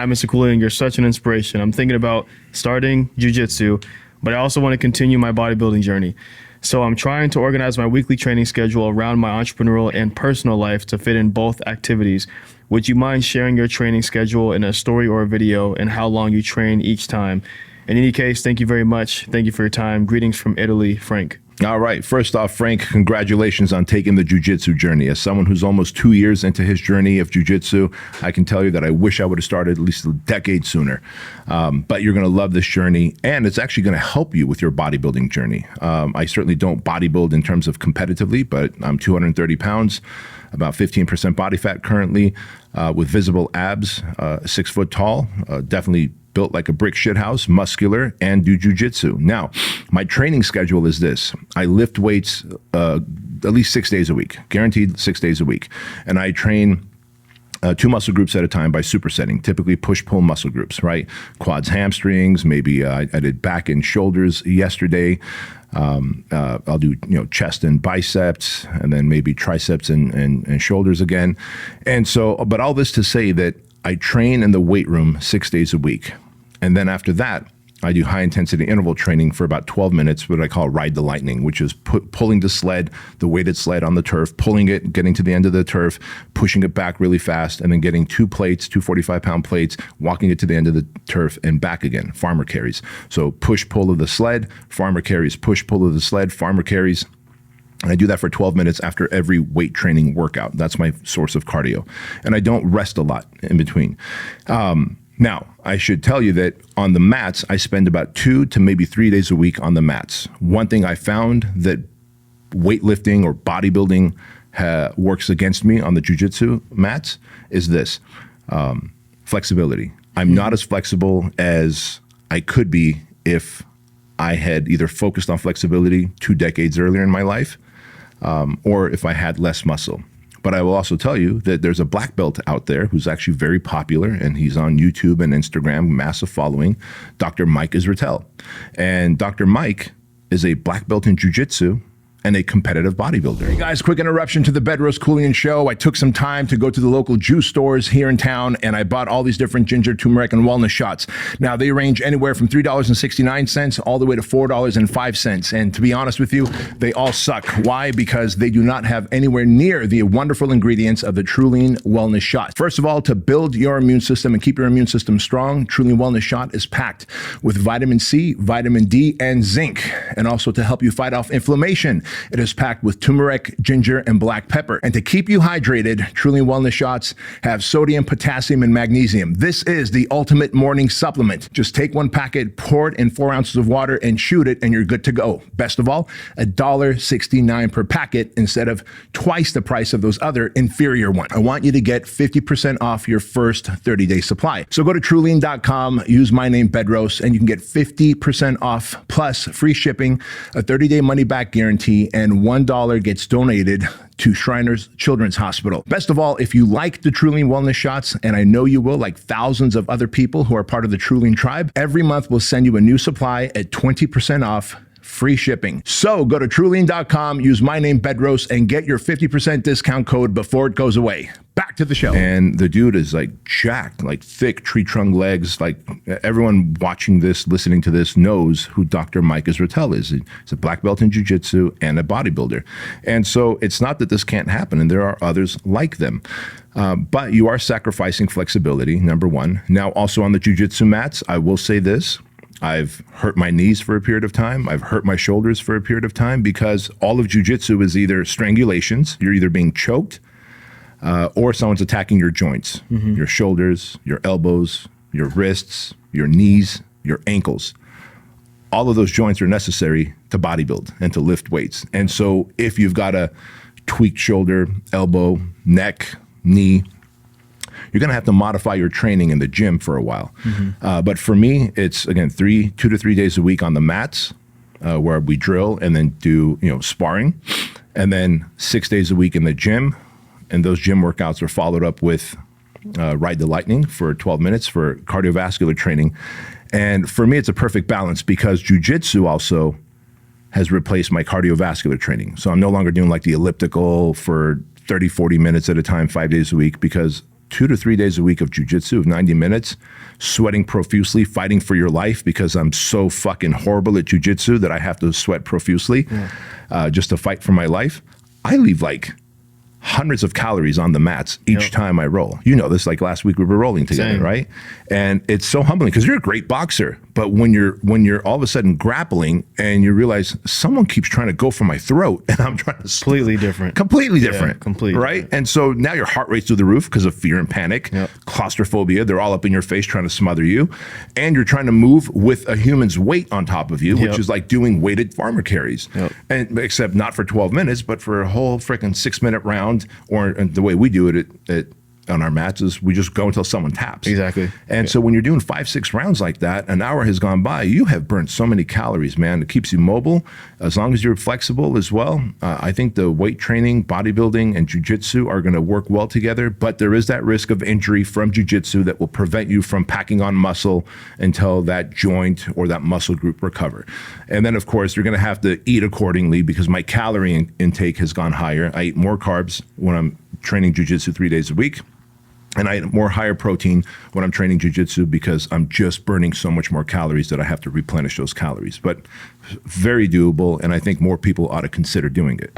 Hi, Mr. Keuilian, you're such an inspiration. I'm thinking about starting jiu-jitsu, but I also want to continue my bodybuilding journey. So I'm trying to organize my weekly training schedule around my entrepreneurial and personal life to fit in both activities. Would you mind sharing your training schedule in a story or a video and how long you train each time? In any case, thank you very much. Thank you for your time. Greetings from Italy, Frank. All right. First off, Frank, congratulations on taking the jiu-jitsu journey. As someone who's almost 2 years into his journey of jiu-jitsu, I can tell you that I wish I would have started at least a decade sooner. But you're going to love this journey, and it's actually going to help you with your bodybuilding journey. I certainly don't bodybuild in terms of competitively, but I'm 230 pounds, about 15% body fat currently, with visible abs, 6 foot tall, definitely built like a brick shithouse, muscular, and do jiu-jitsu. Now, my training schedule is this. I lift weights at least 6 days a week, guaranteed 6 days a week. And I train 2 muscle groups at a time by supersetting, typically push-pull muscle groups, right? Quads, hamstrings, maybe I did back and shoulders yesterday. I'll do chest and biceps, and then maybe triceps and shoulders again. And so, but all this to say that I train in the weight room 6 days a week. And then after that, I do high intensity interval training for about 12 minutes, what I call ride the lightning, which is pulling the sled, the weighted sled on the turf, pulling it, getting to the end of the turf, pushing it back really fast, and then getting 2 plates, 2 45-pound plates, walking it to the end of the turf and back again, farmer carries. So push, pull of the sled, farmer carries, push, pull of the sled, farmer carries. And I do that for 12 minutes after every weight training workout. That's my source of cardio. And I don't rest a lot in between. Now, I should tell you that on the mats, I spend about 2 to maybe 3 days a week on the mats. One thing I found that weightlifting or bodybuilding works against me on the jiu-jitsu mats is this, flexibility. I'm not as flexible as I could be if I had either focused on flexibility 2 decades earlier in my life, or if I had less muscle. But I will also tell you that there's a black belt out there who's actually very popular, and he's on YouTube and Instagram, massive following, Dr. Mike Israetel. And Dr. Mike is a black belt in jiu-jitsu and a competitive bodybuilder. Hey guys, quick interruption to the Bedros Keuilian show. I took some time to go to the local juice stores here in town, and I bought all these different ginger, turmeric, and wellness shots. Now, they range anywhere from $3.69 all the way to $4.05. And to be honest with you, they all suck. Why? Because they do not have anywhere near the wonderful ingredients of the Keuilian Wellness Shot. First of all, to build your immune system and keep your immune system strong, Keuilian Wellness Shot is packed with vitamin C, vitamin D, and zinc. And also to help you fight off inflammation, it is packed with turmeric, ginger, and black pepper. And to keep you hydrated, Keuilian Wellness Shots have sodium, potassium, and magnesium. This is the ultimate morning supplement. Just take 1 packet, pour it in 4 ounces of water, and shoot it, and you're good to go. Best of all, $1.69 per packet instead of twice the price of those other inferior ones. I want you to get 50% off your first 30-day supply. So go to Keuilian.com, use my name, Bedros, and you can get 50% off plus free shipping, a 30-day money-back guarantee, and $1 gets donated to Shriners Children's Hospital. Best of all, if you like the Keuilian Wellness Shots, and I know you will, like thousands of other people who are part of the Keuilian tribe, every month we'll send you a new supply at 20% off, free shipping. So go to Keuilian.com, use my name, Bedros, and get your 50% discount code before it goes away. Back to the show. And the dude is like jacked, like thick tree trunk legs. Like everyone watching this, listening to this knows who Dr. Mike Israetel is. He's a black belt in jiu-jitsu and a bodybuilder. And so it's not that this can't happen, and there are others like them. But you are sacrificing flexibility, number one. Now, also on the jiu-jitsu mats, I will say this. I've hurt my knees for a period of time. I've hurt my shoulders for a period of time because all of jiu-jitsu is either strangulations. You're either being choked or someone's attacking your joints, your shoulders, your elbows, your wrists, your knees, your ankles. All of those joints are necessary to bodybuild and to lift weights. And so if you've got a tweaked shoulder, elbow, neck, knee, you're going to have to modify your training in the gym for a while. But for me, it's, again, 2 to 3 days a week on the mats where we drill and then do sparring. And then 6 days a week in the gym. And those gym workouts are followed up with Ride the Lightning for 12 minutes for cardiovascular training. And for me, it's a perfect balance because jiu-jitsu also has replaced my cardiovascular training. So I'm no longer doing like the elliptical for 30, 40 minutes at a time, 5 days a week, because 2 to 3 days a week of jiu-jitsu of 90 minutes, sweating profusely, fighting for your life because I'm so fucking horrible at jiu-jitsu that I have to sweat profusely just to fight for my life. I leave like hundreds of calories on the mats each time I roll. You know this, like last week we were rolling together, Same. right? And it's so humbling because you're a great boxer, but when you're all of a sudden grappling and you realize someone keeps trying to go for my throat and I'm trying to Completely different. completely different, completely right? different. And so now your heart rate's through the roof because of fear and panic, claustrophobia. They're all up in your face trying to smother you, and you're trying to move with a human's weight on top of you, which is like doing weighted farmer carries, and except not for 12 minutes, but for a whole freaking 6-minute round. Or the way we do it on our mats is we just go until someone taps. Exactly. And so when you're doing 5-6 rounds like that, an hour has gone by, you have burnt so many calories, man. It keeps you mobile as long as you're flexible as well. I think the weight training, bodybuilding, and jiu-jitsu are going to work well together, but there is that risk of injury from jiu-jitsu that will prevent you from packing on muscle until that joint or that muscle group recover. And then, of course, you're going to have to eat accordingly because my calorie intake has gone higher. I eat more carbs when I'm training jiu-jitsu 3 days a week. And I eat more higher protein when I'm training jiu-jitsu because I'm just burning so much more calories that I have to replenish those calories. But very doable, and I think more people ought to consider doing it.